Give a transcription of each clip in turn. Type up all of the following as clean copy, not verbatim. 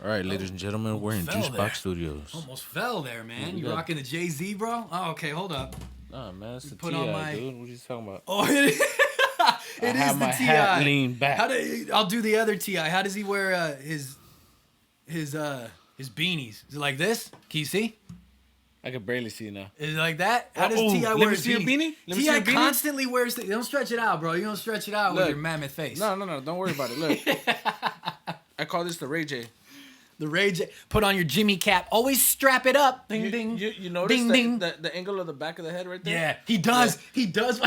All right, ladies and gentlemen, we're in Juicebox Studios. Almost fell there, man. You rocking the Jay-Z, bro? Oh, okay, hold up. Nah, man, it's the Put T.I., on my... dude. What are you talking about? Oh, it is, it is the T.I. Lean back. I'll do the other T.I. How does he wear his beanies? Is it like this? Can you see? I can barely see now. Is it like that? How does T.I. wear his beanie? T.I. constantly wears... Don't stretch it out, bro. You're going to stretch it out with your mammoth face. No. Don't worry about it. Look. I call this the Ray J. The Ray J. Put on your Jimmy cap. Always strap it up. Ding, ding. You notice ding, ding. The angle of the back of the head right there? Yeah, he does. Yeah. He does.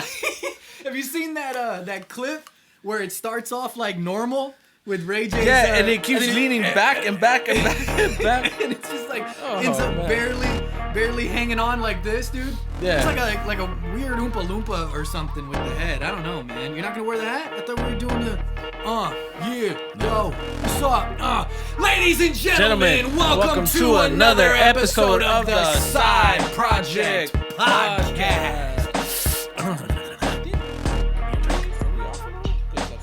Have you seen that clip where it starts off like normal with Ray J? Yeah, and it keeps leaning back and back and back and back. And it's just like, ends up barely hanging on like this, dude. Yeah. It's like a weird Oompa Loompa or something with the head. I don't know, man. You're not going to wear the hat? I thought we were doing the... yo, what's up? Ladies and gentlemen, welcome to another episode of the Side Project Podcast. I don't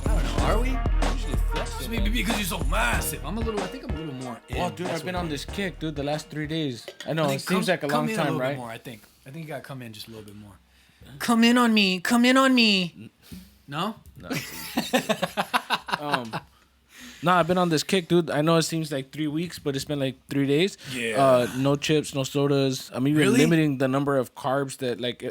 know, are we? Maybe because you're so massive. I think I'm a little more in. Oh, dude, I've been on this kick, dude, the last 3 days. I know, it seems like a long time, right? More, I think you gotta come in just a little bit more. Come in on me. No? No, I've been on this kick, dude. I know it seems like 3 weeks, but it's been like 3 days. Yeah. No chips, no sodas. I'm even limiting the number of carbs that like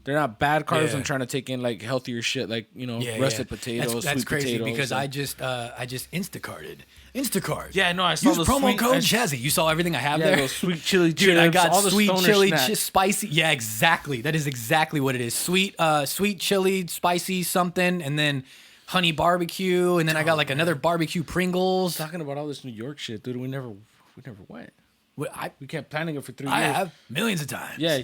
they're not bad carbs. Yeah. I'm trying to take in like healthier shit, like russet potatoes, that's sweet crazy potatoes. Because I just Instacarted. Instacart. Yeah, no, I saw use promo code Chazzy. You saw everything I have there. Those sweet chili chips. Dude, I got all the sweet chili, spicy. Yeah, exactly. That is exactly what it is. Sweet chili, spicy something, and then honey barbecue, and then I got like another barbecue Pringles. Talking about all this New York shit, dude. We never went. We kept planning it for 3 years. I have millions of times. Yeah,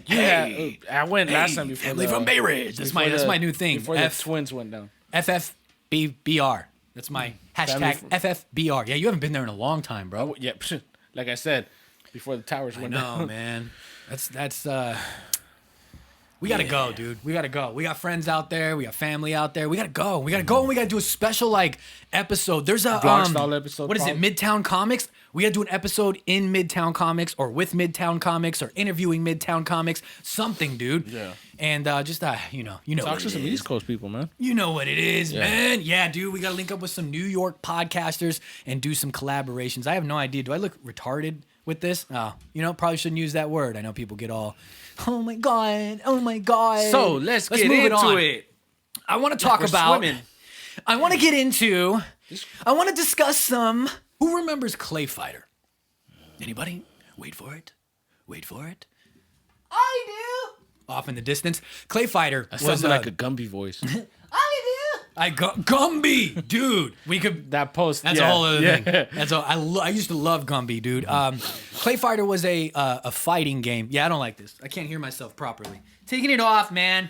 I went last time before. Family from Bay Ridge. That's my new thing. Before the twins went down. FFBR. That's my hashtag FFBR. Yeah, you haven't been there in a long time, bro. Yeah, like I said, before the towers went down. No, man. That's we gotta go, dude. We gotta go. We got friends out there. We got family out there. We gotta go. And we gotta do a special like episode. There's a vlog style episode. What is it? Midtown Comics. We gotta do an episode in Midtown Comics or with Midtown Comics or interviewing Midtown Comics. Something, dude. Yeah. And just you know. Talk to some East Coast people, man. You know what it is, man. Yeah, dude. We gotta link up with some New York podcasters and do some collaborations. I have no idea. Do I look retarded with this? Oh, probably shouldn't use that word. I know people get all, oh my god. So let's get into it. I want to talk about. Swimming. I want to get into. I want to discuss some. Who remembers ClayFighter? Anybody? Wait for it. I do. Off in the distance, ClayFighter was like a Gumby voice. I do. Gumby, dude. We could that post. That's a whole other thing. That's all. I used to love Gumby, dude. ClayFighter was a fighting game. Yeah, I don't like this. I can't hear myself properly. Taking it off, man.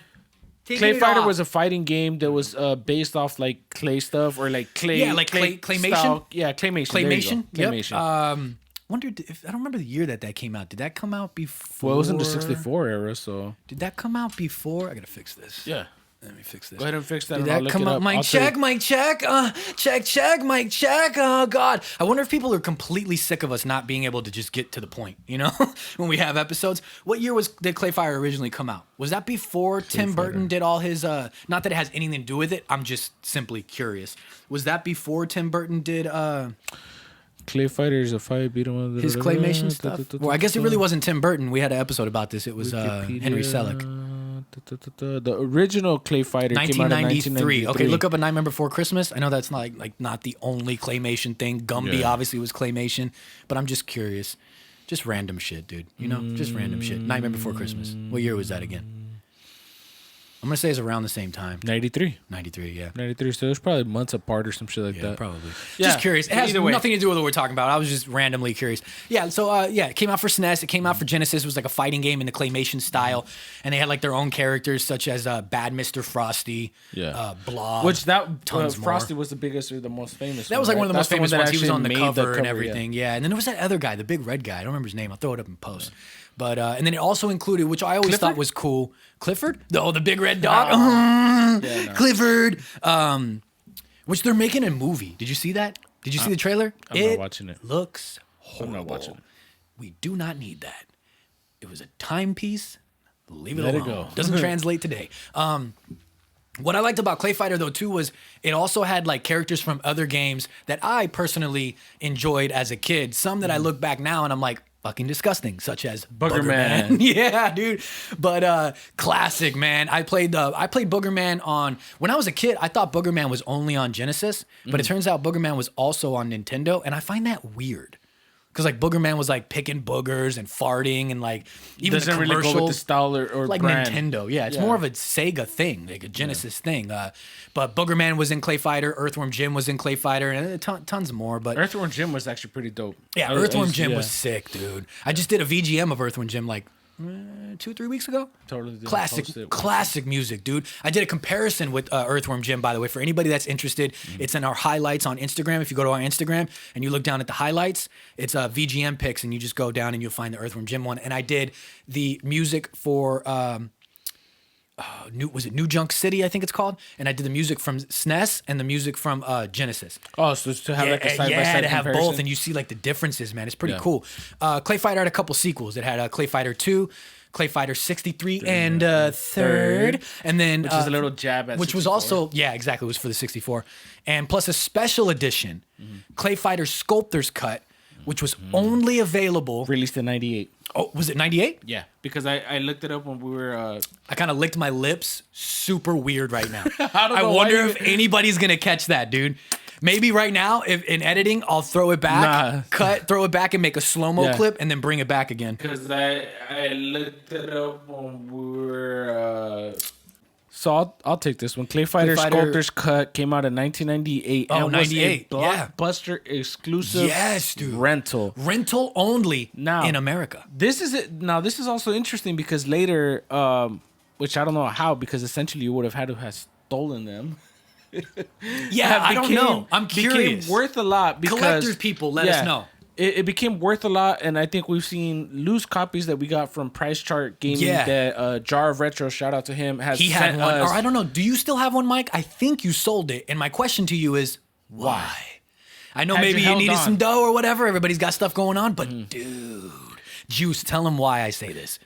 ClayFighter was a fighting game that was based off like clay stuff or like clay. Yeah, like claymation. Style. Yeah, claymation. Claymation. Yep. Wondered if I don't remember the year that came out. Did that come out before? Well, it was in the 64 era, so. Did that come out before? I gotta fix this. Yeah. Let me fix this. Go ahead and fix that. Did that come up? Mic check. Mic check. Mic check. Oh, God. I wonder if people are completely sick of us not being able to just get to the point, when we have episodes. What year did ClayFighter originally come out? Was that before Tim Burton did all his, not that it has anything to do with it. I'm just simply curious. Was that before Tim Burton did, ClayFighter is a fight beat 'em up. His claymation stuff? Well, I guess it really wasn't Tim Burton. We had an episode about this. It was Henry Selick. The original ClayFighter 1993. Came out in 1993. Okay, look up A Nightmare Before Christmas. I know that's not like not the only claymation thing. Gumby obviously was claymation, but I'm just curious. Just random shit, dude. Just random shit. Nightmare Before Christmas. What year was that again? I'm going to say it's around the same time. 93. 93, yeah. 93, so it was probably months apart or some shit like that. Probably. Yeah, just curious. It has nothing to do with what we're talking about. I was just randomly curious. Yeah, so, it came out for SNES. It came out for Genesis. It was like a fighting game in the claymation style. And they had like their own characters, such as Bad Mr. Frosty, Blob. Which Frosty was the biggest or the most famous That was like one of the most famous ones. He was on the cover and everything. Yeah, and then there was that other guy, the big red guy. I don't remember his name. I'll throw it up in post. But and then it also included, which I always Clifford? thought was cool, Clifford. Oh, the big red dog. Yeah, no. Clifford. Which they're making a movie. Did you see that? Did you see the trailer? I'm not watching it. Looks horrible. I'm not watching it. We do not need that. It was a timepiece. Leave it Let it alone. go. Doesn't translate today. What I liked about ClayFighter though too was it also had like characters from other games that I personally enjoyed as a kid. Some that I look back now and I'm like fucking disgusting, such as Boogerman. Yeah, dude. But classic, man. I played Boogerman on when I was a kid. I thought Boogerman was only on Genesis, but it turns out Boogerman was also on Nintendo, and I find that weird. Because like Boogerman was like picking boogers and farting and like even Doesn't the really commercials, go with the style or like brand. Nintendo. Yeah, it's more of a Sega thing, like a Genesis thing. But Boogerman was in ClayFighter, Earthworm Jim was in ClayFighter, and tons more. But Earthworm Jim was actually pretty dope. yeah, Earthworm Jim was sick, dude. I just did a VGM of Earthworm Jim like 2-3 weeks ago. Totally didn't classic post it. classic music, dude. I did a comparison with Earthworm Jim, by the way, for anybody that's interested. It's in our highlights on Instagram. If you go to our Instagram and you look down at the highlights, it's VGM picks, and you just go down and you'll find the Earthworm Jim one. And I did the music for New Junk City, I think it's called, and I did the music from SNES and the music from Genesis. Oh, so to have like a side by side to have comparison? both, and you see like the differences, man. It's pretty cool. ClayFighter had a couple sequels. It had ClayFighter 2, ClayFighter 63, and third, and then which is a little jab at which 64. was also exactly, it was for the 64, and plus a special edition, ClayFighter Sculptor's Cut, which was only available. Released in '98. Oh, was it 98? Yeah, because I looked it up when we were. I kind of licked my lips. Super weird right now. I don't I know wonder why if anybody's gonna catch that, dude. Maybe right now, if in editing, I'll throw it back, throw it back, and make a slow-mo clip, and then bring it back again. Because I looked it up when we were. So I'll take this one. ClayFighter Sculptor's Cut came out in 1998. Oh, and 98. Was a blockbuster exclusive. Yes, dude. Rental Only now in America. This is it. Now this is also interesting because later, which I don't know how, because essentially you would have had to have stolen them. Yeah, I don't know. I'm curious. Became worth a lot because Collectors people, let us know. It became worth a lot, and I think we've seen loose copies that we got from Price Chart Gaming. That Jar of Retro, shout out to him. He had one, or I don't know. Do you still have one, Mike? I think you sold it. And my question to you is why? I know maybe you needed some dough or whatever. Everybody's got stuff going on, but dude, Juice, tell him why I say this.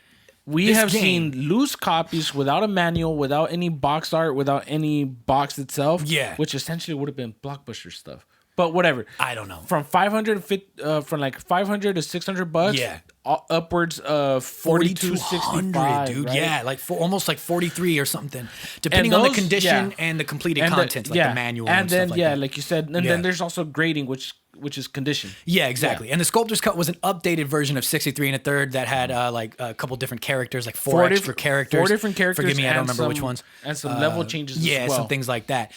We have seen loose copies without a manual, without any box art, without any box itself. Yeah, which essentially would have been Blockbuster stuff. But whatever. I don't know. From from like $500 to $600. Yeah. Upwards of 42.65, dude. Right? Yeah, like almost like 43 or something, depending on the condition and the completed content, like the manual. And then stuff like that. like you said, and then there's also grading, which is condition. Yeah, exactly. Yeah. And the Sculptor's Cut was an updated version of 63 and a third that had like a couple different characters, like four extra characters. 4 different characters. Forgive me, I don't remember which ones. And some level changes as well. Yeah, some things like that.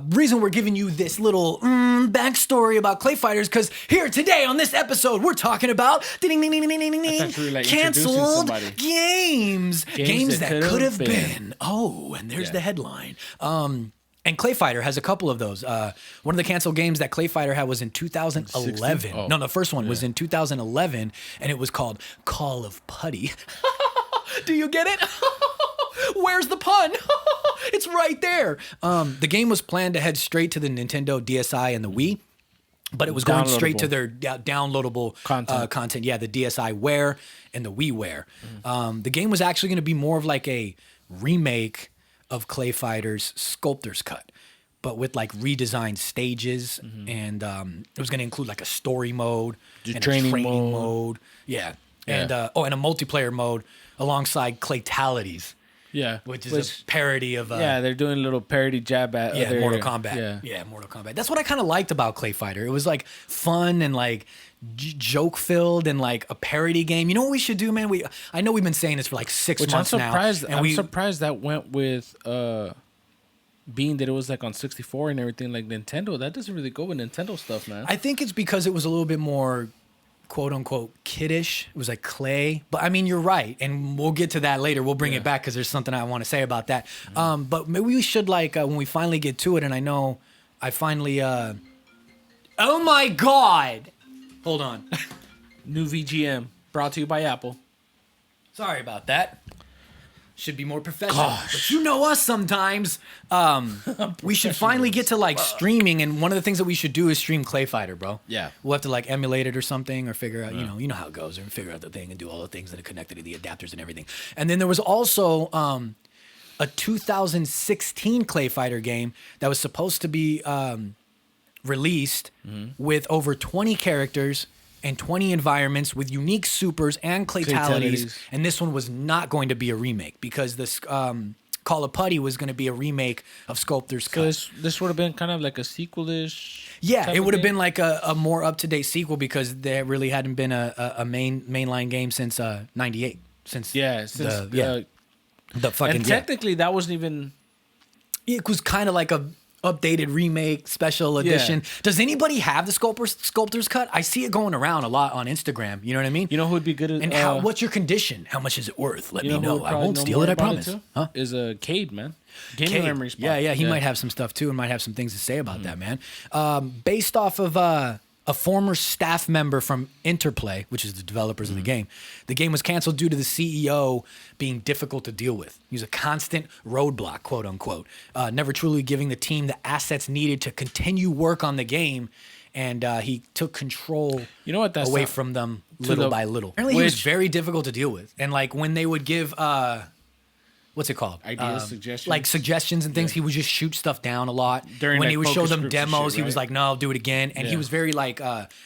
Reason we're giving you this little backstory about ClayFighters, because here today on this episode, we're talking about canceled games. Games that could have been. Oh, and there's the headline. And ClayFighter has a couple of those. One of the canceled games that ClayFighter had was in 2011. Oh. No, the first one was in 2011, and it was called Call of Putty. Do you get it? Where's the pun? It's right there. The game was planned to head straight to the Nintendo DSi and the Wii, but it was going straight to their downloadable content. Yeah, the DSiWare and the WiiWare. The game was actually going to be more of like a remake of ClayFighter's Sculptor's Cut, but with like redesigned stages, and it was going to include like a story mode and a training mode. Yeah. And and a multiplayer mode alongside Claytalities. Yeah, which is a parody of they're doing a little parody jab at Mortal Kombat. Yeah, Mortal Kombat. That's what I kind of liked about ClayFighter. It was like fun and like joke filled and like a parody game. You know what we should do, man? I know we've been saying this for like 6 months now. I'm surprised that went with being that it was like on 64 and everything, like Nintendo. That doesn't really go with Nintendo stuff, man. I think it's because it was a little bit more quote unquote kiddish. It was like Clay, but I mean, you're right, and we'll get to that later. We'll bring it back because there's something I want to say about that. But maybe we should like when we finally get to it, and I know I finally oh my god, hold on. New VGM brought to you by Apple. Sorry about that. Should be more professional. But you know us sometimes. We should finally get to like streaming, and one of the things that we should do is stream ClayFighter, bro. Yeah. We'll have to like emulate it or something, or figure out, you know how it goes, or figure out the thing and do all the things that are connected to the adapters and everything. And then there was also a 2016 ClayFighter game that was supposed to be released with over 20 characters and 20 environments with unique supers and claytalities. And this one was not going to be a remake because this Call of Putty was going to be a remake of Sculptor's Cut. So this would have been kind of like a sequel-ish. Yeah, it would have been like a more up-to-date sequel because there really hadn't been a mainline game since '98. The fucking and technically that wasn't even. It was kind of like a updated remake special edition. Yeah. Does anybody have the Sculptor's Cut? I see it going around a lot on Instagram. You know what I mean? You know who would be good at and what's your condition? How much is it worth? Let me know. I won't steal it, I promise. Huh? Is a Cade, man. Gaming memory spot. Yeah, he might have some stuff too and might have some things to say about that, man. Based off of a former staff member from Interplay, which is the developers of the game was canceled due to the CEO being difficult to deal with. He was a constant roadblock, quote unquote, never truly giving the team the assets needed to continue work on the game. And he took control away from them little by little. Apparently he was very difficult to deal with. And like when they would give... what's it called? Ideas, suggestions? Like suggestions and things. Yeah. He would just shoot stuff down a lot. When he would show them demos, he was like, no, I'll do it again. And he was very like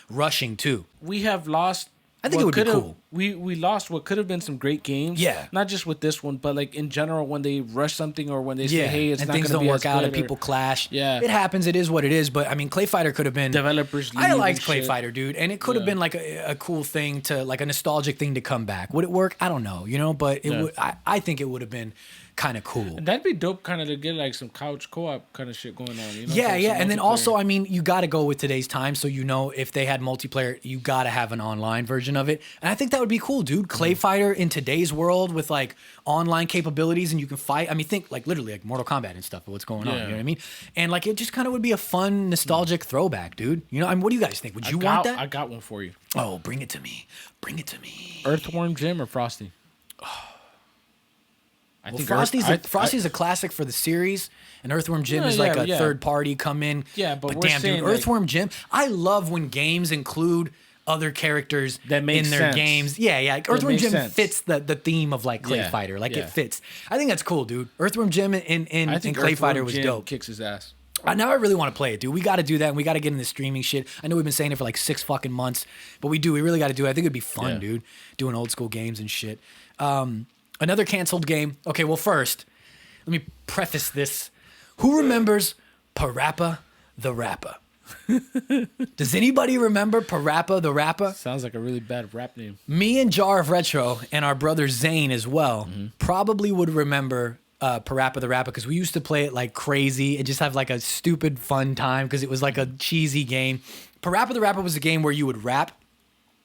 rushing too. We have lost... I think it would be cool. We lost what could have been some great games. Yeah. Not just with this one, but like in general when they rush something or when they say, hey, it's not going to be things don't work out and people clash. Yeah. It happens. It is what it is. But I mean, ClayFighter could have been... Developers leave I liked ClayFighter, dude. And it could have been like a cool thing to... Like a nostalgic thing to come back. Would it work? I don't know. But it would. I think it would have been... kind of cool. And that'd be dope kind of to get like some couch co-op kind of shit going on. Yeah. And then also, I mean, you got to go with today's time. So, if they had multiplayer, you got to have an online version of it. And I think that would be cool, dude. ClayFighter in today's world with like online capabilities and you can fight. I mean, think like literally like Mortal Kombat and stuff, but what's going on, you know what I mean? And like, it just kind of would be a fun, nostalgic throwback, dude. I mean, what do you guys think? Would you want that? I got one for you. Oh, bring it to me. Earthworm Jim or Frosty? I think Frosty's a classic for the series, and Earthworm Jim is like a third party come in. Yeah, but we're damn, saying dude, Earthworm Jim. I love when games include other characters that make in their games. Yeah. Like Earthworm Jim fits the theme of like ClayFighter. Like it fits. I think that's cool, dude. Earthworm Jim in ClayFighter was dope. Kicks his ass. Now I really want to play it, dude. We got to do that, and we got to get into streaming shit. I know we've been saying it for like 6 fucking months, but we do. We really got to do it. I think it'd be fun, dude, doing old school games and shit. Another canceled game. Okay, well, first, let me preface this. Who remembers PaRappa the Rapper? Does anybody remember PaRappa the Rapper? Sounds like a really bad rap name. Me and Jar of Retro and our brother Zane as well probably would remember PaRappa the Rapper because we used to play it like crazy and just have like a stupid fun time because it was like a cheesy game. PaRappa the Rapper was a game where you would rap.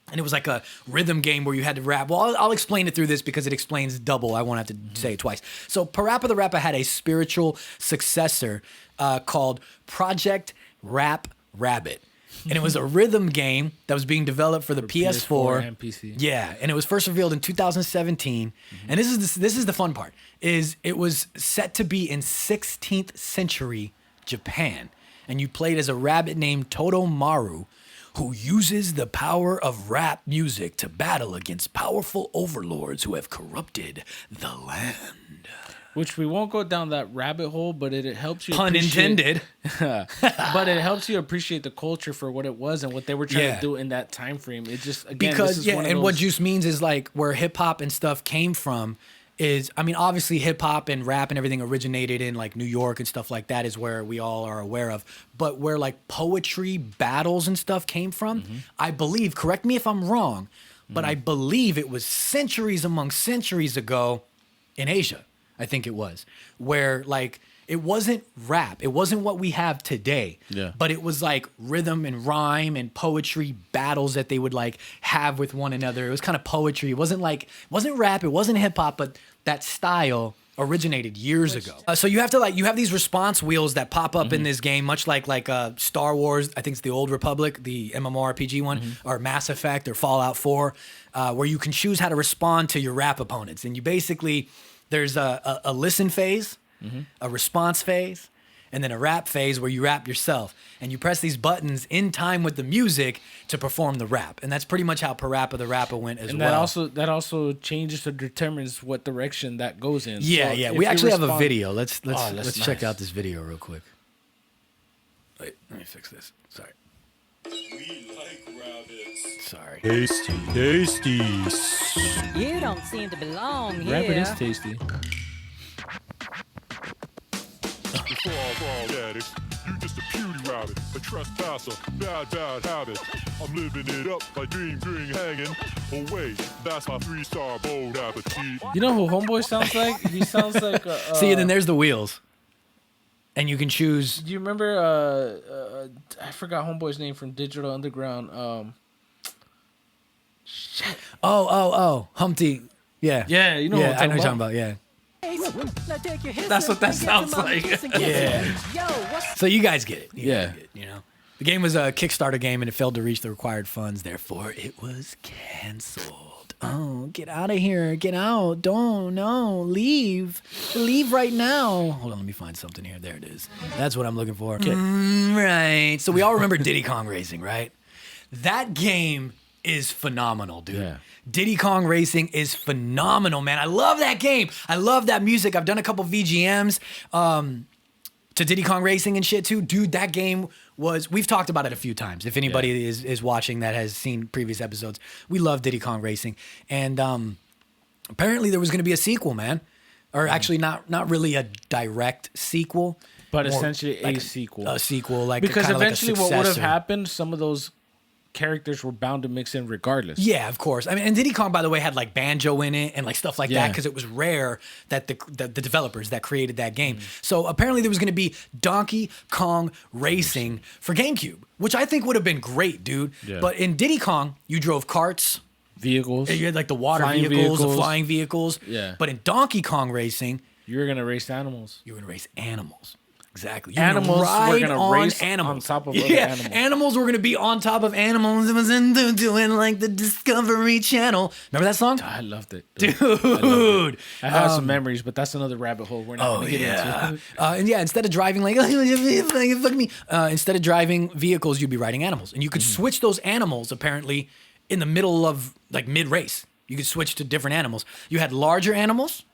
And it was like a rhythm game where you had to rap. Well, I'll explain it through this because it explains double. I won't have to say it twice. So PaRappa the Rapper had a spiritual successor called Projekt Rap Rabbit. And it was a rhythm game that was being developed for the PS4 and PC. Yeah, and it was first revealed in 2017. And this is the fun part. It was set to be in 16th century Japan. And you played as a rabbit named Totomaru, who uses the power of rap music to battle against powerful overlords who have corrupted the land. Which we won't go down that rabbit hole, but it helps you Pun intended. But it helps you appreciate the culture for what it was and what they were trying to do in that time frame. It just, again, because, this is one of and those... what Juice means is like where hip-hop and stuff came from is, I mean, obviously hip-hop and rap and everything originated in like New York and stuff like that is where we all are aware of. But where like poetry battles and stuff came from, I believe, correct me if I'm wrong, but I believe it was centuries among centuries ago in Asia, I think it was, where like it wasn't rap. It wasn't what we have today. Yeah. But it was like rhythm and rhyme and poetry battles that they would like have with one another. It was kind of poetry. It wasn't rap. It wasn't hip hop, but that style originated years ago. So you have to you have these response wheels that pop up in this game, much like Star Wars. I think it's the Old Republic, the MMORPG one, or Mass Effect or Fallout 4, where you can choose how to respond to your rap opponents. And you basically, there's a listen phase, a response phase, and then a rap phase where you rap yourself. And you press these buttons in time with the music to perform the rap. And that's pretty much how PaRappa the Rapper went as well. And that also changes or determines what direction that goes in. Yeah, so we actually have a video. Let's check nice. out this video real quick. Wait, let me fix this. Sorry. We like rabbits. Sorry. Tasty. You don't seem to belong here. Rabbit is tasty. Before I fall, Daddy, you just a puny rabbit, a trespasser, bad habit. I'm living it up by dream hanging. Oh wait, that's my 3-star bold appetite. You know who Homeboy sounds like? He sounds like See, and then there's the wheels. And you can choose. Do you remember I forgot Homeboy's name from Digital Underground. Shit. Oh, Humpty. Yeah. Yeah, you know what I know what you're talking about, yeah. That's what that sounds like. Yeah. So you guys get it. You Yeah. guys get it, you know. The game was a Kickstarter game and it failed to reach the required funds. Therefore, it was canceled. Oh, get out of here. Get out. Don't. No. Leave. Leave right now. Hold on. Let me find something here. There it is. That's what I'm looking for. Okay. Right. So we all remember Diddy Kong Racing, right? That game is phenomenal, dude. Yeah. Diddy Kong Racing is phenomenal, man. I love that game. I love that music. I've done a couple VGMs to Diddy Kong Racing and shit too. Dude, that game was, we've talked about it a few times. If anybody is watching that has seen previous episodes, we love Diddy Kong Racing. And apparently there was going to be a sequel, man. Or actually not really a direct sequel. But essentially like a sequel. A sequel, like because kinda eventually like a what would have successor. happened, some of those characters were bound to mix in regardless. Yeah, of course. I mean, and Diddy Kong, by the way, had like banjo in it and like stuff like that because it was rare that the developers that created that game. So apparently there was going to be Donkey Kong Racing for GameCube, which I think would have been great, dude. Yeah. But in Diddy Kong, you drove carts. Vehicles. You had like the water Flying vehicles, the vehicles. flying vehicles. Yeah. But in Donkey Kong Racing, You're going to race animals. you were going to race animals. Exactly. Animals were ride gonna on race animals. on top of other animals. Animals were gonna be on top of animals. It was into doing like the Discovery Channel. Remember that song? I loved it. Dude. I have some memories, but that's another rabbit hole we're not going to get into. And yeah, instead of driving like, fuck me, instead of driving vehicles, you'd be riding animals. And you could switch those animals apparently in the middle of like mid-race. You could switch to different animals. You had larger animals.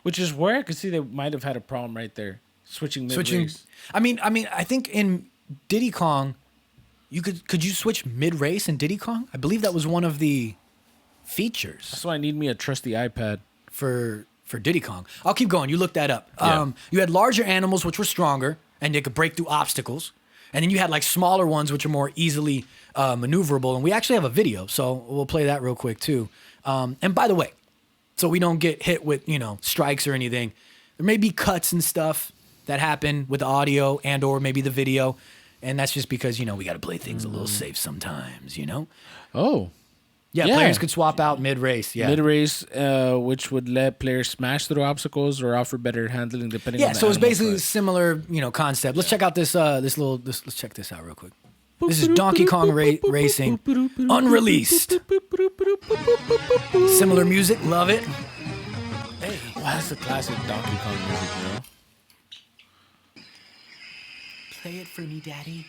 Which is where I could see they might have had a problem right there. Switching mid-race. I mean, I think in Diddy Kong, could you switch mid-race in Diddy Kong? I believe that was one of the features That's why I need me a trusty iPad. for Diddy Kong. I'll keep going. You look that up. Yeah. You had larger animals which were stronger and they could break through obstacles, and then you had like smaller ones which are more easily maneuverable. And we actually have a video, so we'll play that real quick too. And by the way, so we don't get hit with strikes or anything, there may be cuts and stuff that happen with the audio and or maybe the video, and that's just because we got to play things a little safe sometimes. Oh. Yeah, players could swap out mid-race. Yeah, Mid-race, which would let players smash through obstacles or offer better handling depending on the so it's animal basically a type. similar concept. Let's check out this let's check this out real quick. This is Donkey Kong Racing unreleased. Similar music, love it. Hey, Wow, that's the classic Donkey Kong music, play it for me, Daddy.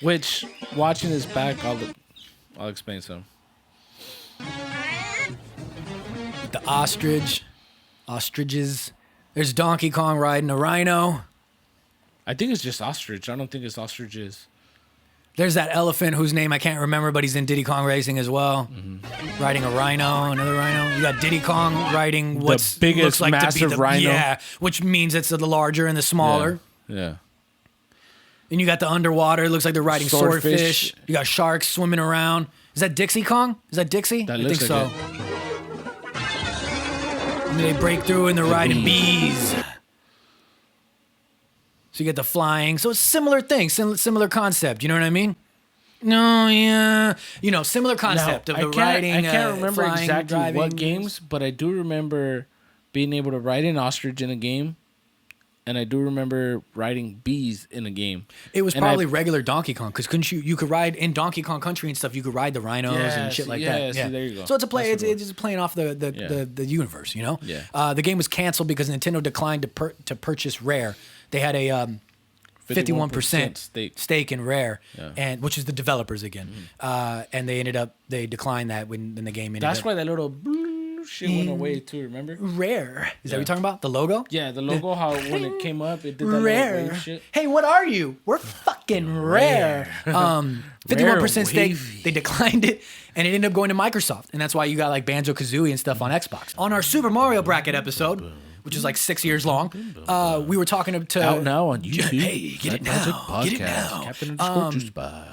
Which, watching this back, I'll explain some. The ostriches. There's Donkey Kong riding a rhino. I think it's just ostrich. I don't think it's ostriches. There's that elephant whose name I can't remember, but he's in Diddy Kong Racing as well. Riding a rhino, another rhino. You got Diddy Kong riding what's biggest, looks like massive to be the rhino. Yeah, which means it's the larger and the smaller. Yeah. And you got the underwater. It looks like they're riding swordfish. You got sharks swimming around. Is that Dixie Kong? Is that Dixie? That I looks think like so. And then they break through and they're riding bees. So you get the flying. So it's similar thing, similar concept. You know what I mean? No, yeah. Similar concept of the riding. I can't remember flying, exactly driving. what games, but I do remember being able to ride an ostrich in a game. And I do remember riding bees in a game. It was probably regular Donkey Kong because couldn't you could ride in Donkey Kong Country and stuff. You could ride the rhinos and shit like that. Yeah, see, there you go. So it's a play. It's just playing off the universe, you know. Yeah. The game was canceled because Nintendo declined to purchase Rare. They had a 51% stake in Rare, and which is the developers again. And they declined that when the game ended. That's why that little shit went away too. Remember? Rare. Is that what you're talking about? The logo? Yeah, the logo. How when it came up, it did that Rare. little wave shit. Hey, what are you? We're fucking rare. 51% stake. They declined it, and it ended up going to Microsoft, and that's why you got like Banjo-Kazooie and stuff on Xbox. On our Super Mario bracket episode, which is like 6 years long, we were talking to out now on YouTube. Hey, get it now. Get it now. Captain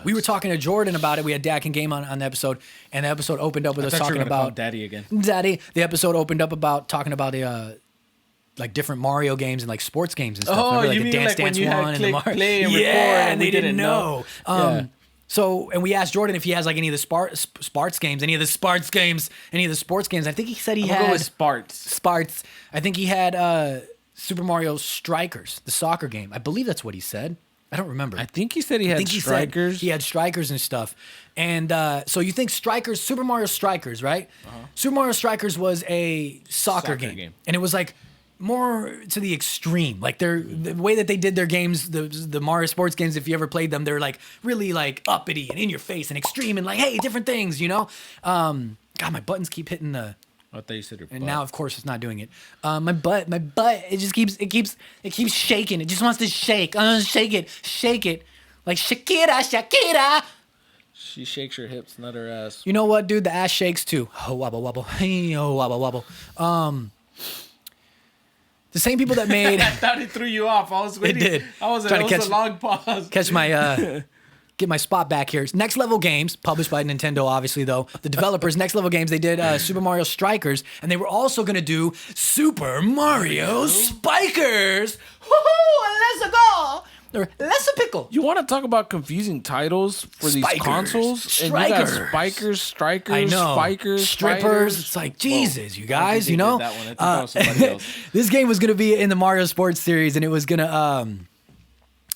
We were talking to Jordan about it. We had Dak and Game on the episode, and the episode opened up with us talking about Daddy again. Daddy. The episode opened up about talking about like different Mario games and like sports games and stuff. Oh, remember, like you the mean Dance like when Dance you one had and the Mario. play and record And they didn't know. So, and we asked Jordan if he has like any of the Sparts games, any of the sports games. I think he said he had. Go with Sparts. I think he had Super Mario Strikers, the soccer game. I believe that's what he said. I don't remember. I think he said he had strikers. He had strikers and stuff. And so you think strikers, Super Mario Strikers, right? Super Mario Strikers was a soccer game. And it was like more to the extreme. Like the way that they did their games, the Mario sports games, if you ever played them, they're like really like uppity and in your face and extreme and like, hey, different things, you know? God, my buttons keep hitting the... I thought you said your butt. And now, of course, it's not doing it. My butt, it just keeps shaking. It just wants to shake. Shake it. Like Shakira. She shakes her hips, not her ass. You know what, dude? The ass shakes too. Oh, wobble, wobble. Hey, oh, wobble, wobble. The same people that made... I thought it threw you off. I was waiting. It did. Trying to catch a long pause. Catch my... Get my spot back here. Next Level Games, published by Nintendo, obviously, though. The developers, Next Level Games, they did Super Mario Strikers, and they were also going to do Super Mario Spikers. Woohoo! Let's go! Or let's pickle. You want to talk about confusing titles for these consoles? Strikers. And you got Spikers, Strikers, I know. Spikers, Strippers. Spiders. It's like, Jesus, you guys, you know? That one. I think that was somebody else. This game was going to be in the Mario Sports series, and it was going to...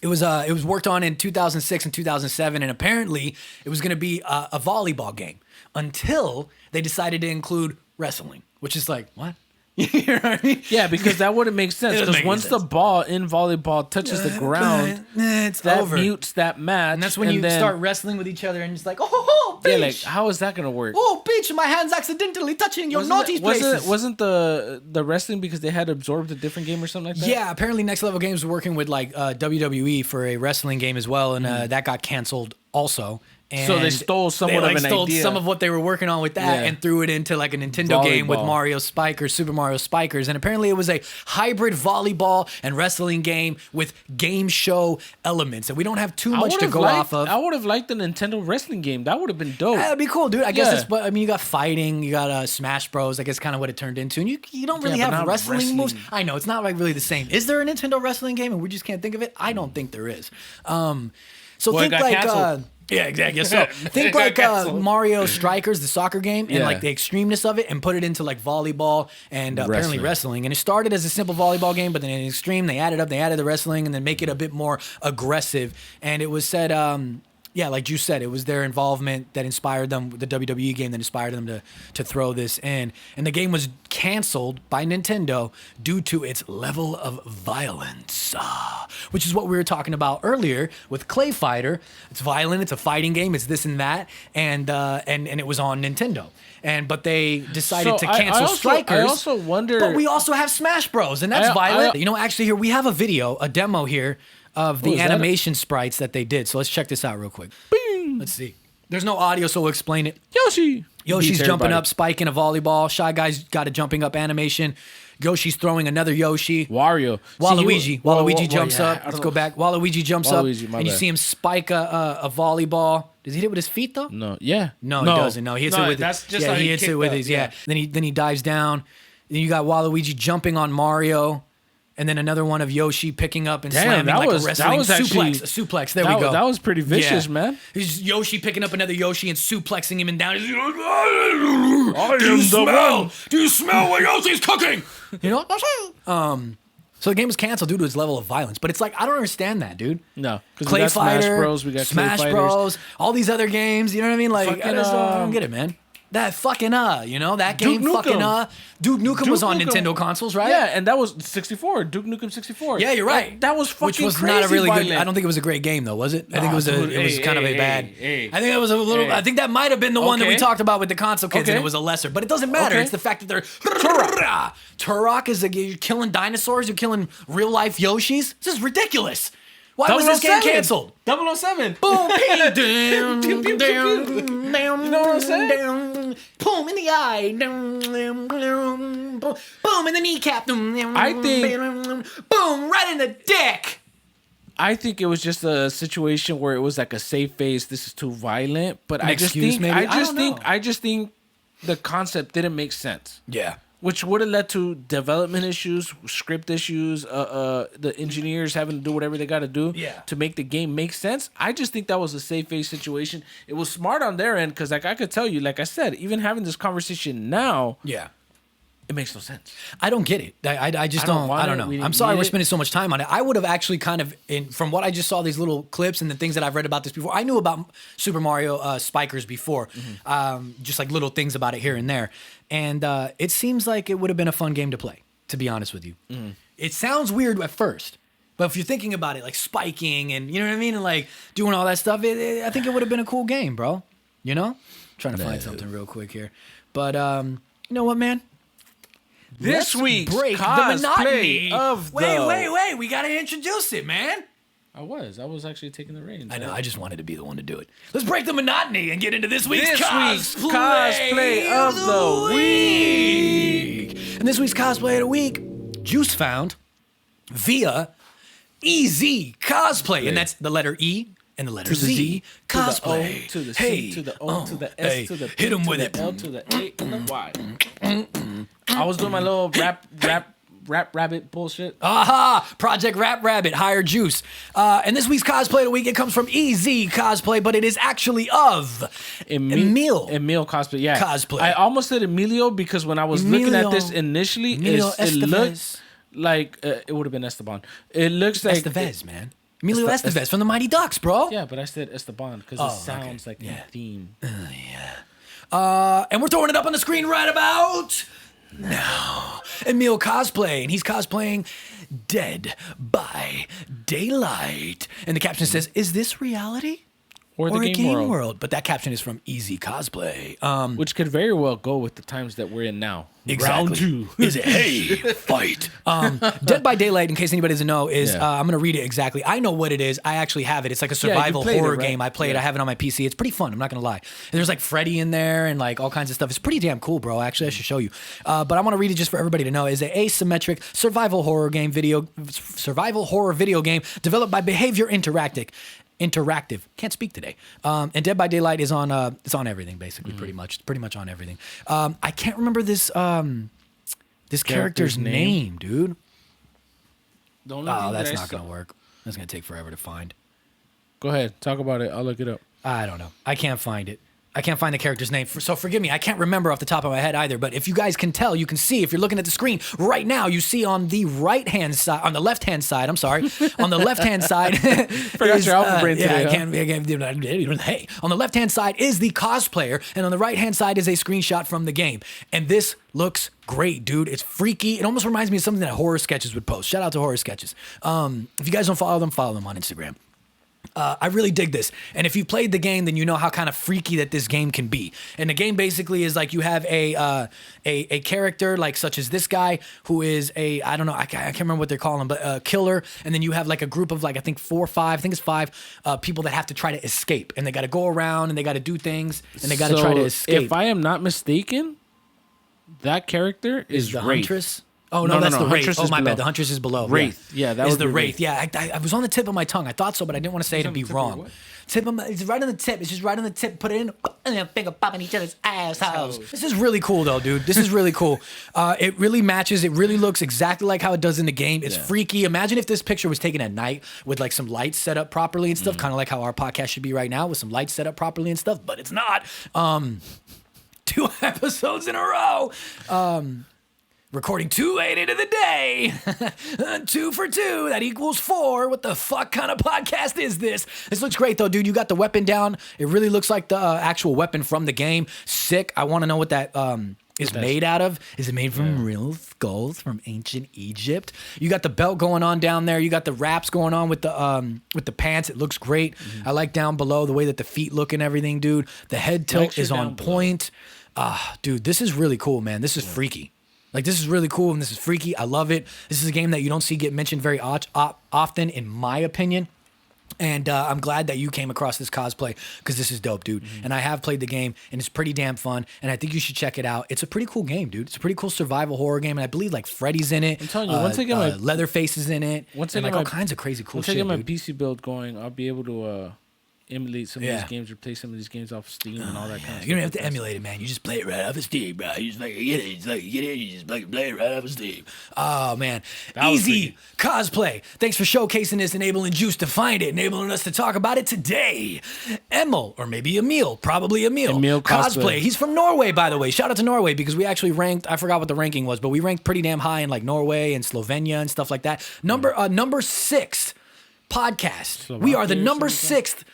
It was worked on in 2006 and 2007, and apparently it was going to be a volleyball game until they decided to include wrestling, which is like, what? You know what I mean? Yeah, because that wouldn't make sense. Because once the ball in volleyball touches the ground, it's that over. mutes that match. And that's when you start wrestling with each other, and it's like, oh, bitch. Yeah, like, how is that going to work? Oh, bitch, my hand's accidentally touching your naughty places. Wasn't the wrestling because they had absorbed a different game or something like that? Yeah, apparently Next Level Games was working with like WWE for a wrestling game as well, and that got canceled also. And so they stole somewhat of an idea. Some of what they were working on with that and threw it into like a Nintendo game with Mario Spikers, Super Mario Spikers. And apparently it was a hybrid volleyball and wrestling game with game show elements. And we don't have too much to go off of. I would have liked the Nintendo wrestling game. That would have been dope. That'd be cool, dude. I guess that's what, I mean, you got fighting, you got Smash Bros. I guess kind of what it turned into. And you don't really have wrestling moves. I know, it's not like really the same. Is there a Nintendo wrestling game and we just can't think of it? I don't think there is. So think like... Yeah, exactly. So think like Mario Strikers, the soccer game, and like the extremeness of it, and put it into like volleyball and apparently wrestling. And it started as a simple volleyball game, but then in extreme, they added the wrestling and then make it a bit more aggressive. And it was said, like you said, it was their involvement that inspired them, the WWE game that inspired them to throw this in. And the game was canceled by Nintendo due to its level of violence, which is what we were talking about earlier with ClayFighter. It's violent, it's a fighting game, it's this and that, and it was on Nintendo. But they decided to cancel Strikers. I also wonder... But we also have Smash Bros, and that's violent. Actually, here we have a demo here of the animation sprites that they did. So let's check this out real quick. Bing. Let's see. There's no audio, so we'll explain it. Yoshi's jumping up, spiking a volleyball. Shy Guy's got a jumping up animation. Yoshi's throwing another Yoshi. Waluigi jumps up. Let's go back. Waluigi jumps up, and you see him spike a volleyball. Does he hit it with his feet though? No. Yeah. No, he doesn't. No, he hits it with that's just how he hits it with his. Yeah. Then he dives down. Then you got Waluigi jumping on Mario. And then another one of Yoshi picking up and slamming like a wrestling suplex. A suplex. There we go. That was pretty vicious, man. He's Yoshi picking up another Yoshi and suplexing him and down. He's like, Do you smell what Yoshi's cooking? You know? So the game was canceled due to its level of violence. But it's like, I don't understand that, dude. No. ClayFighter, Smash Bros. We got Smash Bros. All these other games. You know what I mean? Like, I don't get it, man. That fucking you know, that game fucking Duke Nukem was on Nintendo consoles, right? Yeah, and that was 64. Duke Nukem 64. Yeah, you're right. That was fucking Which was crazy not a really violent. good. I don't think it was a great game though, was it? I think it was kind of a bad. I think it was a little. I think that might have been the one that we talked about with the console kids, and it was a lesser. But it doesn't matter. It's the fact that they're Turok is you're killing dinosaurs. You're killing real life Yoshis. This is ridiculous. Why was this game canceled? 007. Boom, You know what I'm saying? boom in the eye, boom in the kneecap. I think boom right in the dick. I think it was just a situation where it was like a safe face. This is too violent, but I just think the concept didn't make sense. Yeah. Which would have led to development issues, script issues, the engineers having to do whatever they got to do to make the game make sense. I just think that was a safe face situation. It was smart on their end because, like, I could tell you, like I said, even having this conversation now, it makes no sense. I don't get it. I just don't. I don't know. I'm sorry we're spending so much time on it. I would have actually kind of, from what I just saw, these little clips and the things that I've read about this before. I knew about Super Mario Spikers before, just like little things about it here and there. And it seems like it would have been a fun game to play, to be honest with you. It sounds weird at first, but if you're thinking about it, like spiking and, you know what I mean? And like doing all that stuff, I think it would have been a cool game, bro. You know? Trying to find something real quick here. But you know what, man? This week's break the monotony of the... Wait. We got to introduce it, man. I was actually taking the reins. I know. I just wanted to be the one to do it. Let's break the monotony and get into this week's cosplay of the week. And this week's cosplay of the week, Juice found via EZ Cosplay. And that's the letter E and the letter Z. Cosplay. To the C, to the O, to the S, to the P, hit him with it. L, to the A, and the Y. I was doing my little rap rabbit bullshit. Aha! Project Rap Rabbit, hire Juice. And this week's cosplay of the week, it comes from EZ Cosplay, but it is actually of Emil Cosplay, yeah. Cosplay. I almost said Emilio because when I was looking at this initially, it looked like it would have been Esteban. It looks like Estevez, man. Emilio Estevez from the Mighty Ducks, bro. Yeah, but I said Esteban because it sounds like a theme. And we're throwing it up on the screen right about now. Emil Cosplay, and he's cosplaying Dead by Daylight. And the caption says, "Is this reality? Or the game world?" But that caption is from EZ Cosplay. Which could very well go with the times that we're in now. Exactly. Round 2. Is it, hey, fight. Dead by Daylight, in case anybody doesn't know, is, I'm going to read it exactly. I know what it is. I actually have it. It's like a survival horror game. I played. I have it on my PC. It's pretty fun. I'm not going to lie. And there's like Freddy in there and like all kinds of stuff. It's pretty damn cool, bro. Actually, I should show you. But I want to read it just for everybody to know. It's an asymmetric survival horror video game developed by Behavior Interactive. Can't speak today. And Dead by Daylight is on it's on everything basically, pretty much on everything. I can't remember this character's name, dude. That's not gonna work. That's gonna take forever to find. Go ahead, talk about it. I'll look it up. I don't know. I can't find it. I can't find the character's name, so forgive me. I can't remember off the top of my head either, but if you guys can tell, you can see, if you're looking at the screen right now, you see on the left-hand side, on the left-hand side Forgot your alpha brain today, Hey, on the left-hand side is the cosplayer, and on the right-hand side is a screenshot from the game. And this looks great, dude. It's freaky. It almost reminds me of something that Horror Sketches would post. Shout out to Horror Sketches. If you guys don't follow them on Instagram. I really dig this. And if you played the game, then you know how kind of freaky that this game can be. And the game basically is like you have a character like such as this guy who is I can't remember what they're calling him, but a killer. And then you have like a group of like, I think 4 or 5, I think it's 5 people that have to try to escape. And they got to go around and they got to do things and they got to try to escape. If I am not mistaken, that character is the Wraith. Huntress. Oh no, that's the Wraith. Huntress Oh is my below. bad, the Huntress is below. Wraith. Yeah, that is would the be Wraith. Yeah, I was on the tip of my tongue. I thought so, but I didn't want to say it and be wrong. It's right on the tip. It's just right on the tip. Put it in, and then finger popping each other's assholes. This is really cool, though, dude. This is really cool. It really matches. It really looks exactly like how it does in the game. It's freaky. Imagine if this picture was taken at night with like some lights set up properly and stuff, kind of like how our podcast should be right now with some lights set up properly and stuff. But it's not. 2 episodes in a row. Recording 2 late into the day. 2 for 2. That equals 4. What the fuck kind of podcast is this? This looks great, though, dude. You got the weapon down. It really looks like the actual weapon from the game. Sick. I want to know what that is made out of. Is it made from real skulls from ancient Egypt? You got the belt going on down there. You got the wraps going on with the pants. It looks great. I like down below the way that the feet look and everything, dude. The head tilt is on point. Dude, this is really cool, man. This is freaky. Like, this is really cool and this is freaky. I love it. This is a game that you don't see get mentioned very often, in my opinion. And I'm glad that you came across this cosplay because this is dope, dude. And I have played the game and it's pretty damn fun. And I think you should check it out. It's a pretty cool game, dude. It's a pretty cool survival horror game. And I believe like Freddy's in it. I'm telling you, once I get my Leatherface is in it. Once I and get like all my, kinds of crazy cool once shit. Once I get my dude. PC build going, I'll be able to emulate some of these games or play some of these games off Steam and all that kind of stuff. You don't have to emulate it, man. You just play it right off of Steam, bro. You just fucking get it. It's like you get it. You just fucking play it right off of Steam. Oh, man. Easy cosplay. Thanks for showcasing this, enabling Juice to find it, enabling us to talk about it today. Emil, or maybe Emil, probably Emil. Emil cosplay. He's from Norway, by the way. Shout out to Norway because we actually ranked, I forgot what the ranking was, but we ranked pretty damn high in like Norway and Slovenia and stuff like that. Number 6 podcast. We are the number 6th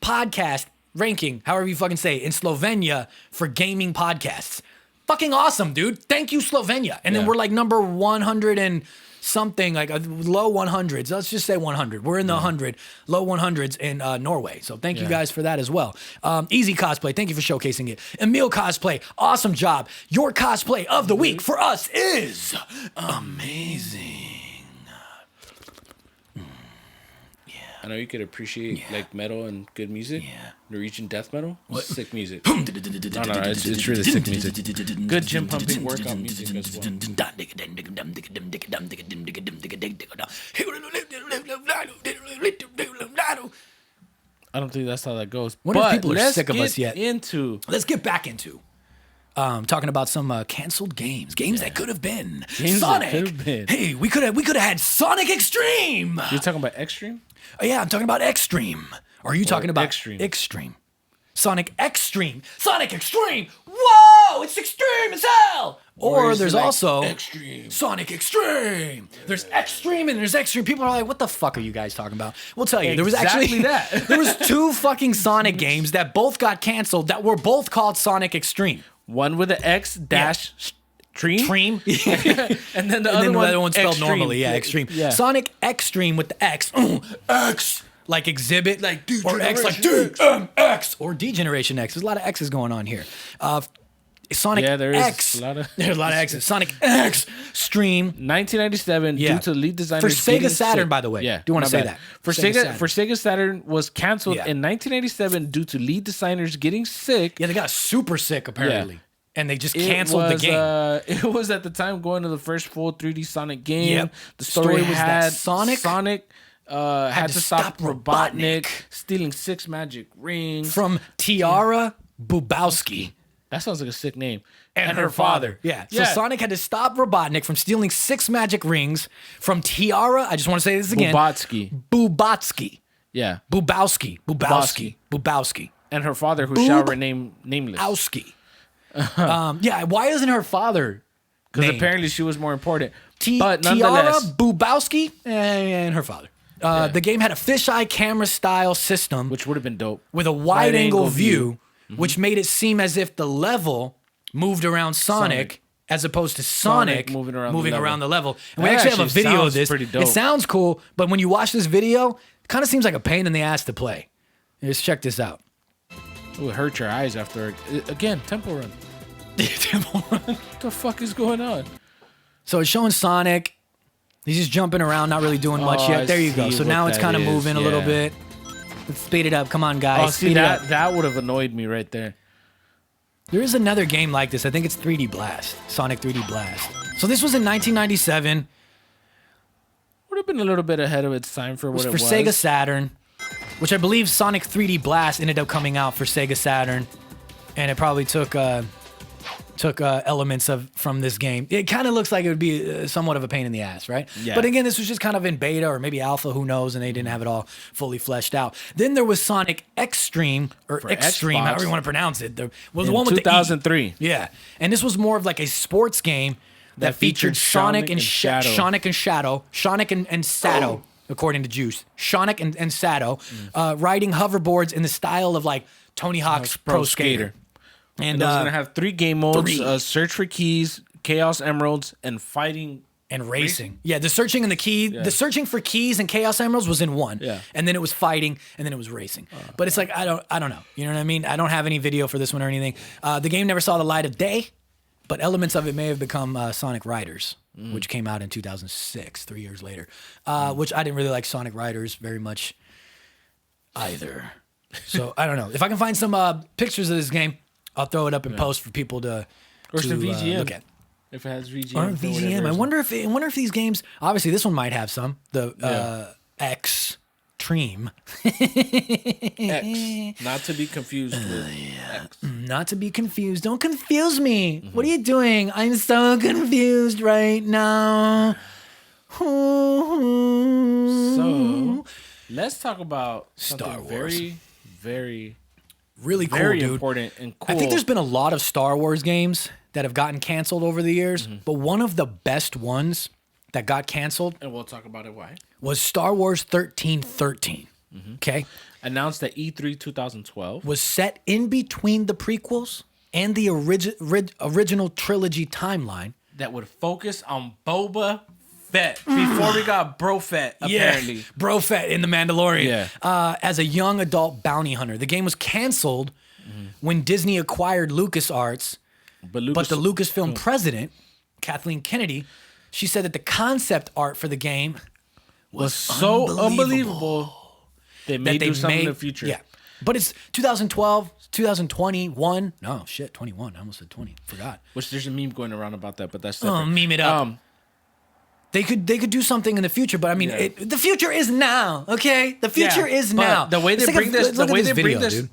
podcast ranking, however you fucking say it, in Slovenia for gaming podcasts. Fucking awesome, dude. Thank you, Slovenia. And then we're like number 100 and something, like low 100s. Let's just say 100. We're in the 100, low 100s in Norway. So thank you guys for that as well. Easy cosplay. Thank you for showcasing it. Emil cosplay. Awesome job. Your cosplay of the week for us is amazing. I know you could appreciate like metal and good music. Yeah. Norwegian death metal. Sick music. No, it's really sick music. Good gym pumping workout music as well. I don't think that's how that goes. What if people are let's sick of us yet? Let's get back into talking about some canceled games that could have been. Games Sonic. that could have been. Hey, we could have had Sonic X-Treme. You're talking about X-Treme? Oh, yeah, I'm talking about X-Treme. Or are you talking about X-Treme? X-Treme. Sonic X-Treme. Sonic X-Treme. Whoa, it's extreme as hell. Or there's like also X-Treme. Sonic X-Treme. There's X-Treme and there's X-Treme. People are like, what the fuck are you guys talking about? We'll tell you. There was actually that. There was 2 fucking Sonic games that both got canceled that were both called Sonic X-Treme. One with an X dash Treme. And then the other one spelled Extreme. normally. Yeah, Extreme. Yeah. Sonic X-Treme with the X. X. Like exhibit. Like or X like X. Or D-Generation X. There's a lot of X's going on here. Sonic X. There's a lot of X's. Sonic X Stream. 1997 due to lead designers for Sega getting Saturn, sick. by the way. Yeah, Do you want to say bad. that? For Sega Saturn was canceled in 1997 due to lead designers getting sick. Yeah, they got super sick apparently. And they just canceled the game. It was at the time going to the first full 3D Sonic game. Yep. The story was that Sonic had to stop Robotnik stealing 6 magic rings from Tiara Bubowski. That sounds like a sick name. And her father. Yeah. So Sonic had to stop Robotnik from stealing 6 magic rings from Tiara. I just want to say this again. Bubotsky. Yeah. Bubowski. And her father, who shall remain nameless. Owski. Yeah. Why isn't her father? Because apparently she was more important. But nonetheless, Tiara Bubowski and her father. The game had a fisheye camera style system, which would have been dope, with a wide angle view, which made it seem as if the level moved around Sonic as opposed to Sonic moving around the level. And we actually have a video of this. It sounds cool, but when you watch this video, it kind of seems like a pain in the ass to play. Just check this out. It would hurt your eyes after. Again, Temple Run. Temple Run. What the fuck is going on? So it's showing Sonic. He's just jumping around, not really doing much yet. There you go. So now it's kind of moving a little bit. Let's speed it up. Come on, guys. Oh, see, that would have annoyed me right there. There is another game like this. I think it's 3D Blast. Sonic 3D Blast. So this was in 1997. Would have been a little bit ahead of its time for what it was. For Sega Saturn, which I believe Sonic 3D Blast ended up coming out for Sega Saturn, and it probably took elements from this game. It kind of looks like it would be somewhat of a pain in the ass, right? Yeah. But again, this was just kind of in beta or maybe alpha, who knows, and they didn't have it all fully fleshed out. Then there was Sonic X-Treme, or For X-Treme, Xbox. however you want to pronounce it. There was In the one with 2003. the E. Yeah, and this was more of like a sports game that featured Sonic and Shadow. Sonic and Sato, according to Juice. Sonic and Sato riding hoverboards in the style of like Tony Hawk's Pro Skater. And it was going to have 3 game modes, search for keys, Chaos Emeralds, and fighting. And racing. Yeah, the searching and the searching for keys and Chaos Emeralds was in one. Yeah. And then it was fighting, and then it was racing. But it's like, I don't know. You know what I mean? I don't have any video for this one or anything. The game never saw the light of day, but elements of it may have become Sonic Riders, which came out in 2006, 3 years later. Which I didn't really like Sonic Riders very much either. So I don't know. If I can find some pictures of this game, I'll throw it up in post for people to some VGM. look at. If it has VGM. Or VGM. I wonder if these games. Obviously, this one might have some. The X-Treme. X. Not to be confused with X. Not to be confused. Don't confuse me. What are you doing? I'm so confused right now. So let's talk about something Star Wars. very, very, Really cool, very dude. important and cool. I think there's been a lot of Star Wars games that have gotten canceled over the years, but one of the best ones that got canceled and we'll talk about it why. was Star Wars 1313. Okay? Announced at E3 2012. Was set in between the prequels and the original trilogy timeline. That would focus on Boba Fett before we got Bro Fett, apparently. Yeah, Bro Fett in The Mandalorian. Yeah. As a young adult bounty hunter. The game was canceled when Disney acquired LucasArts, but the Lucasfilm president, Kathleen Kennedy, she said that the concept art for the game was so unbelievable. They may do something in the future. Yeah. But it's 2012, 2021. No, shit, 21. I almost said 20. Forgot. Which there's a meme going around about that, but that's Oh, separate. meme it up. They could do something in the future, but I mean, the future is now. Okay, the future is but now. The way they Let's bring this, the way they bring this, dude.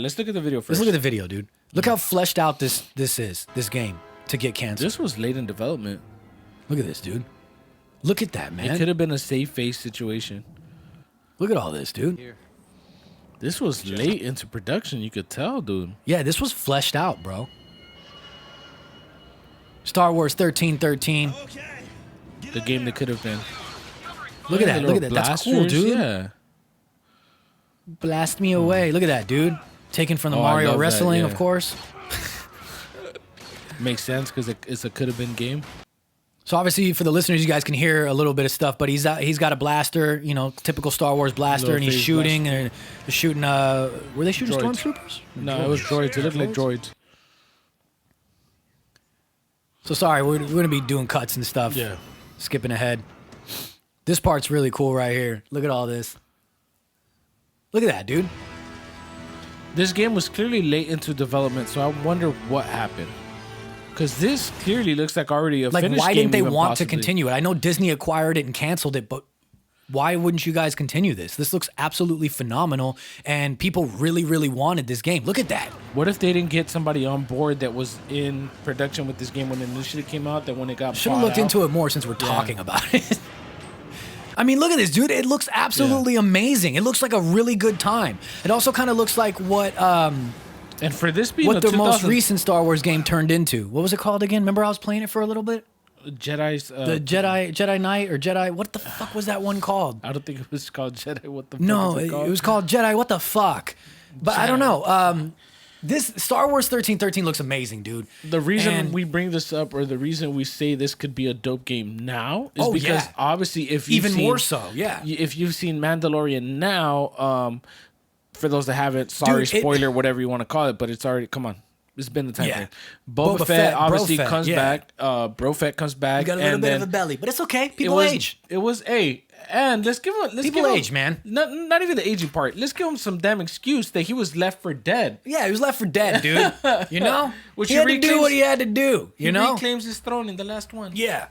let's look at the video first. Let's look at the video, dude. Look how fleshed out this game to get canceled. This was late in development. Look at this, dude. Look at that, man. It could have been a safe face situation. Look at all this, dude. This was late into production. You could tell, dude. Yeah, this was fleshed out, bro. Star Wars 1313. The game that could have been. Look at that. Look at that. That's cool, dude. Yeah. Blast me away. Look at that, dude. Taken from the Oh, I Mario love that, Wrestling, yeah. of course. Makes sense because it's a could have been game. So obviously, for the listeners, you guys can hear a little bit of stuff, but he's got a blaster, typical Star Wars blaster, Little and he's phase shooting. And they're shooting. Were they shooting Droids. stormtroopers? No, it was droids. It looked like droids. So sorry, we're gonna be doing cuts and stuff. Yeah. Skipping ahead. This part's really cool right here. Look at all this. Look at that, dude. This game was clearly late into development, so I wonder what happened. Because this clearly looks like already a Like, finished why game didn't they even want possibly. to continue it? I know Disney acquired it and canceled it, but why wouldn't you guys continue this? This looks absolutely phenomenal, and people really, really wanted this game. Look at that. What if they didn't get somebody on board that was in production with this game when it initially came out, that when it got Should have bought looked out? into it more since we're talking about it. I mean, look at this, dude. It looks absolutely amazing. It looks like a really good time. It also kind of looks like what And for this being the a 2000 most recent Star Wars game turned into. What was it called again? Remember I was playing it for a little bit? Jedi's... The Jedi Knight or Jedi... What the fuck was that one called? I don't think it was called Jedi. What the No, fuck is it it called? was called Jedi. What the fuck? But I don't know. This Star Wars 1313 looks amazing, dude. The reason And- we bring this up, or the reason we say this could be a dope game now, is Oh, because yeah. obviously if you've Even seen, more so, yeah. If you've seen Mandalorian now, for those that haven't, sorry, Dude, spoiler, whatever you want to call it, but it's already, come on. It's been the time Yeah. frame. Boba, Boba Fett Fett, obviously Bro Fett, comes yeah. back. Bro Fett comes back. You got a little and bit then of a belly, but it's okay. it People was, age. It was, hey, And let's give him. People age, man. Not even the aging part. Let's give him some damn excuse that he was left for dead. Yeah, he was left for dead, dude. You know, Which he had to do what he had to do. You know, reclaims his throne in the last one. Yeah.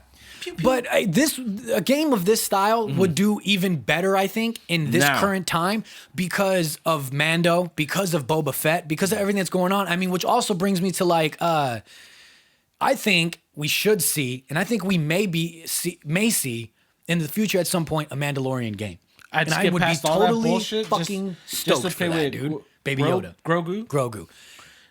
But a game of this style would do even better, I think, in this current time because of Mando, because of Boba Fett, because of everything that's going on. I mean, which also brings me to like, I think we should see, and I think we may see in the future at some point a Mandalorian game. I would be totally fucking stoked for that, dude. Baby Yoda, Grogu.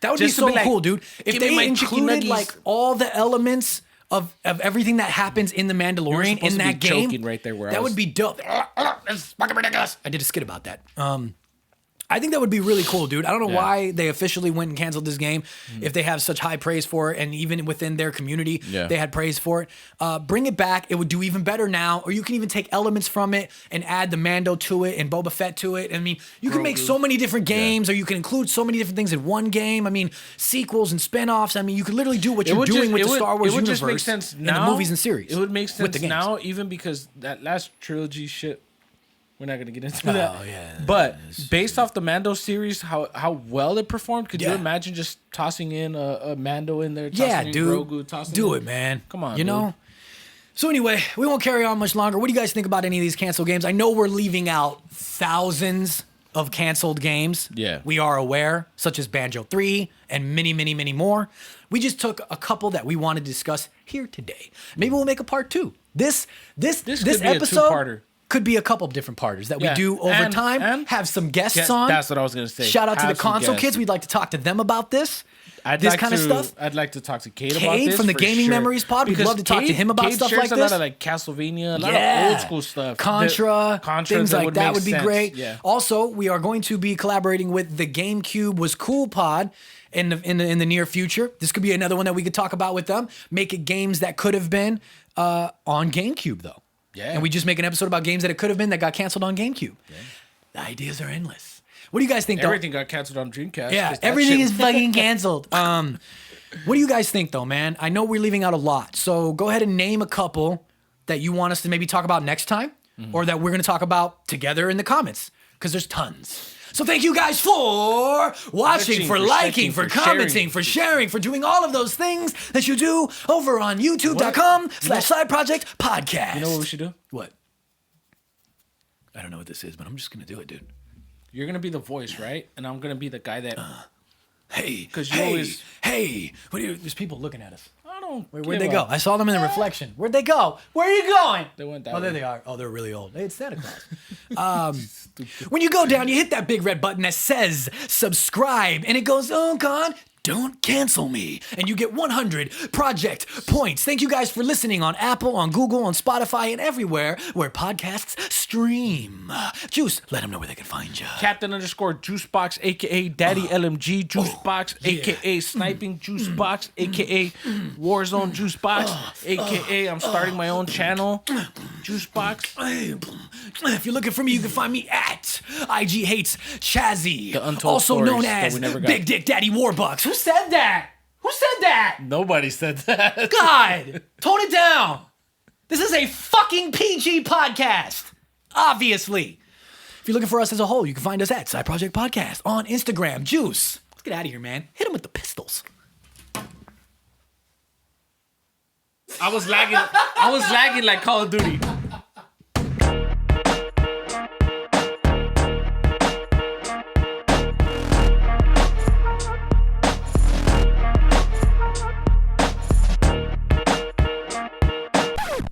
That would be so cool, dude. If they included like all the elements of everything that happens in the Mandalorian in that game, right there that would be dope. That's fucking ridiculous. I did a skit about that. I think that would be really cool, dude. I don't know why they officially went and canceled this game if they have such high praise for it, and even within their community, they had praise for it. Bring it back. It would do even better now, or you can even take elements from it and add the Mando to it and Boba Fett to it. I mean, you can make so many different games, or you can include so many different things in one game. I mean, sequels and spin-offs. I mean, you could literally do what you're doing with the Star Wars universe just make sense now, in the movies and series. It would make sense now, even because that last trilogy shit. We're not gonna get into that. Oh yeah. But based off the Mando series, how well it performed, could you imagine just tossing in a Mando in there? Tossing in Grogu, do it, man. Come on, you know. So anyway, we won't carry on much longer. What do you guys think about any of these canceled games? I know we're leaving out thousands of canceled games. Yeah. We are aware, such as Banjo 3 and many, many, many more. We just took a couple that we want to discuss here today. Maybe we'll make a part 2. This episode could be a couple of different parters that we do over time. And have some guests on. That's what I was going to say. Shout out to the console kids. We'd like to talk to them about this. This kind of stuff. I'd like to talk to Cade about this. From the Gaming Memories pod. We'd love to talk to him about stuff like this. A lot of like Castlevania, a lot of old school stuff. Contra, things like that would be great. Yeah. Also, we are going to be collaborating with the GameCube Was Cool pod in the near future. This could be another one that we could talk about with them. Make it games that could have been on GameCube though. Yeah. And we just make an episode about games that it could have been that got canceled on GameCube. Yeah. The ideas are endless. What do you guys think, though? Everything got canceled on Dreamcast. Yeah, everything is fucking canceled. What do you guys think, though, man? I know we're leaving out a lot. So go ahead and name a couple that you want us to maybe talk about next time or that we're going to talk about together in the comments because there's tons. So thank you guys for watching, for liking, for commenting, for sharing, for doing all of those things that you do over on youtube.com/Side Project Podcast. You know what we should do? What? I don't know what this is, but I'm just going to do it, dude. You're going to be the voice, right? And I'm going to be the guy that... Hey, because you always... Hey, there's people looking at us. I don't Where'd they go? I saw them in the reflection. Where'd they go? Where are you going? They went down. Oh, there they are. Oh, they're really old. Hey, it's Santa Claus. When you go down, you hit that big red button that says subscribe, and it goes, oh, God, don't cancel me. And you get 100 project points. Thank you guys for listening on Apple, on Google, on Spotify, and everywhere where podcasts stream. Juice, let them know where they can find you. Captain_Juicebox, a.k.a. Daddy LMG Juicebox, a.k.a. Sniping Juicebox, a.k.a. Warzone Juicebox, a.k.a. I'm starting my own channel, Juicebox. If you're looking for me, you can find me at IG Hates Chazzy, also stories known as Big Dick Daddy Warbucks. Who said that? Who said that? Nobody said that. God, tone it down. This is a fucking PG podcast. Obviously. If you're looking for us as a whole, you can find us at Side Project Podcast on Instagram. Juice. Let's get out of here, man. Hit him with the pistols. I was lagging like Call of Duty.